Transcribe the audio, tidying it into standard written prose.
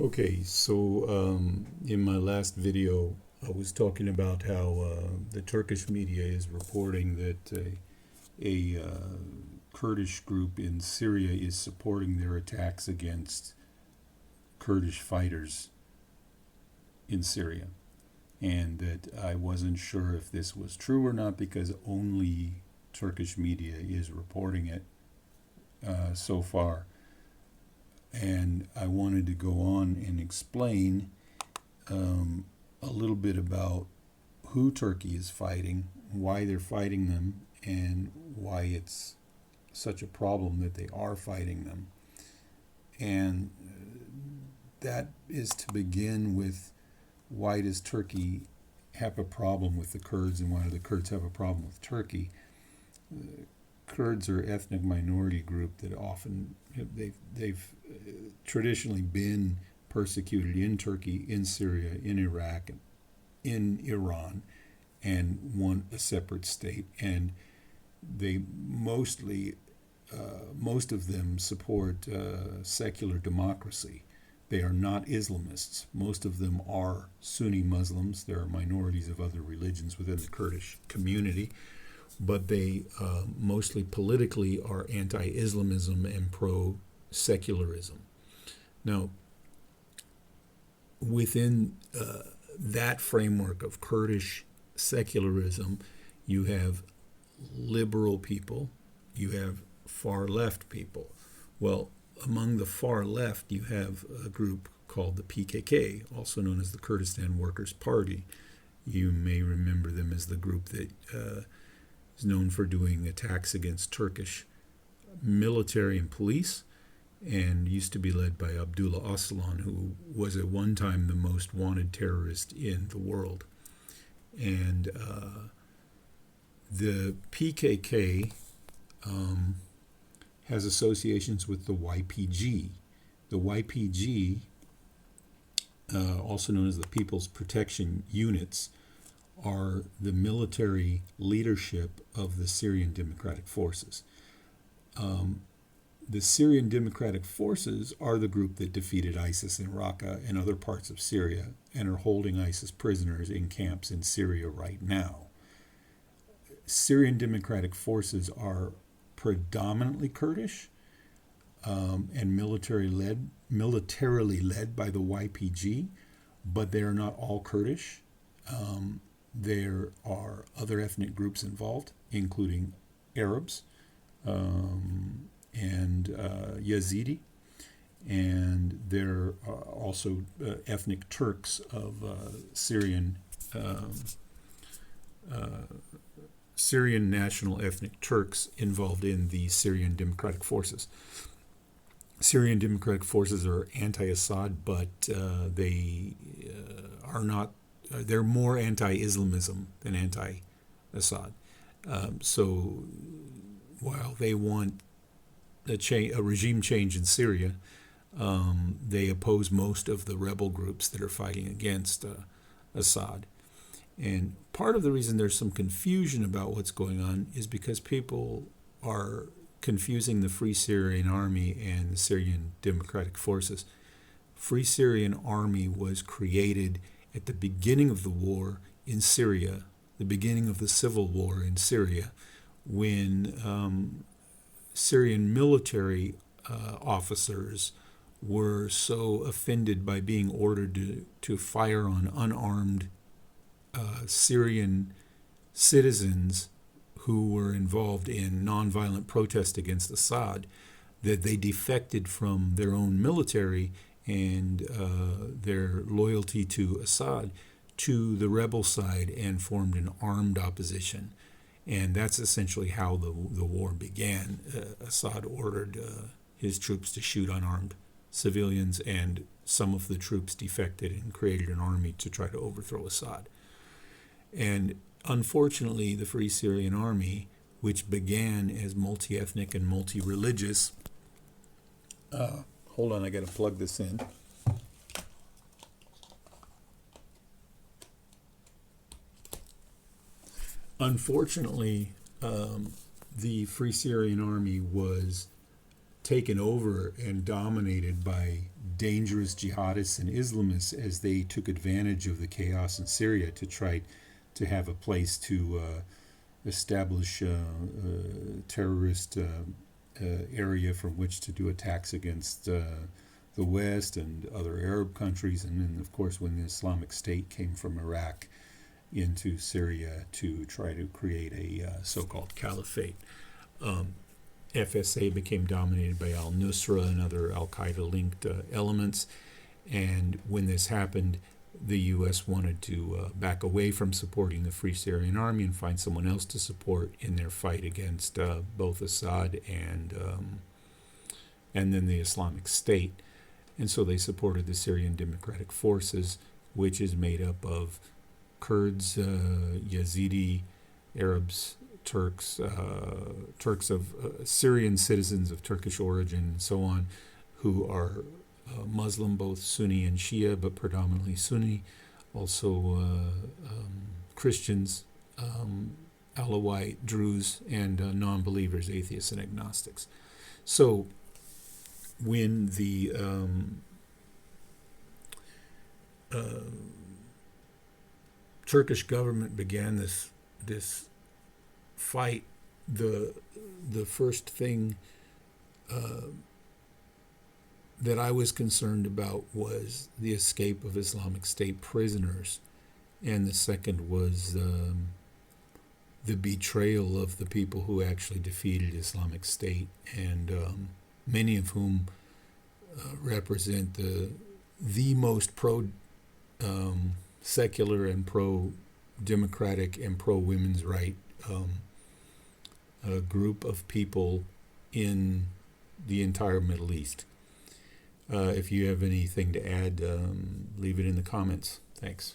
Okay, so in my last video, I was talking about how the Turkish media is reporting that a Kurdish group in Syria is supporting their attacks against Kurdish fighters in Syria, and that I wasn't sure if this was true or not because only Turkish media is reporting it so far. And I wanted to go on and explain a little bit about who Turkey is fighting, why they're fighting them, and why it's such a problem that they are fighting them. And that is to begin with, why does Turkey have a problem with the Kurds, and why do the Kurds have a problem with Turkey? Kurds are an ethnic minority group that often they've traditionally been persecuted in Turkey, in Syria, in Iraq, in Iran, and want a separate state. And they mostly, most of them support secular democracy. They are not Islamists. Most of them are Sunni Muslims. There are minorities of other religions within the Kurdish community, but they mostly politically are anti-Islamism and pro-secularism. Now, within that framework of Kurdish secularism, you have liberal people, you have far left people. Well, among the far left, you have a group called the PKK, also known as the Kurdistan Workers' Party. You may remember them as the group that is known for doing attacks against Turkish military and police, and used to be led by Abdullah Öcalan, who was at one time the most wanted terrorist in the world. And the PKK has associations with the YPG. The YPG, also known as the People's Protection Units, are the military leadership of the Syrian Democratic Forces. The Syrian Democratic Forces are the group that defeated ISIS in Raqqa and other parts of Syria and are holding ISIS prisoners in camps in Syria right now. Syrian Democratic Forces are predominantly Kurdish and militarily led by the YPG, but they are not all Kurdish. There are other ethnic groups involved, including Arabs and Yazidi, and there are also ethnic Turks of Syrian national ethnic Turks involved in the Syrian Democratic Forces. Syrian Democratic Forces are anti-Assad, but they are not. They're more anti-Islamism than anti-Assad. So while they want a regime change in Syria, they oppose most of the rebel groups that are fighting against Assad. And part of the reason there's some confusion about what's going on is because people are confusing the Free Syrian Army and the Syrian Democratic Forces. Free Syrian Army was created at the beginning of the war in Syria, the beginning of the civil war in Syria, when Syrian military officers were so offended by being ordered to fire on unarmed Syrian citizens who were involved in nonviolent protest against Assad that they defected from their own military and their loyalty to Assad to the rebel side and formed an armed opposition. And that's essentially how the war began. Assad ordered his troops to shoot unarmed civilians, and some of the troops defected and created an army to try to overthrow Assad. And unfortunately, the Free Syrian Army, which began as multi-ethnic and multi-religious, hold on, I got to plug this in. Unfortunately, the Free Syrian Army was taken over and dominated by dangerous jihadists and Islamists as they took advantage of the chaos in Syria to try to have a place to establish a terrorist area from which to do attacks against the West and other Arab countries. And then, of course, when the Islamic State came from Iraq into Syria to try to create a so-called caliphate. FSA became dominated by al-Nusra and other al-Qaeda-linked elements. And when this happened, the U.S. wanted to back away from supporting the Free Syrian Army and find someone else to support in their fight against both Assad and then the Islamic State. And so they supported the Syrian Democratic Forces, which is made up of Kurds, Yazidi, Arabs, Turks, Turks of Syrian citizens of Turkish origin, and so on, who are Muslim, both Sunni and Shia, but predominantly Sunni. Also Christians, Alawite, Druze, and non-believers, atheists and agnostics. So when the Turkish government began this fight, the first thing that I was concerned about was the escape of Islamic State prisoners, and the second was the betrayal of the people who actually defeated Islamic State, and many of whom represent the most secular and pro-democratic and pro-women's right group of people in the entire Middle East. If you have anything to add, leave it in the comments. Thanks.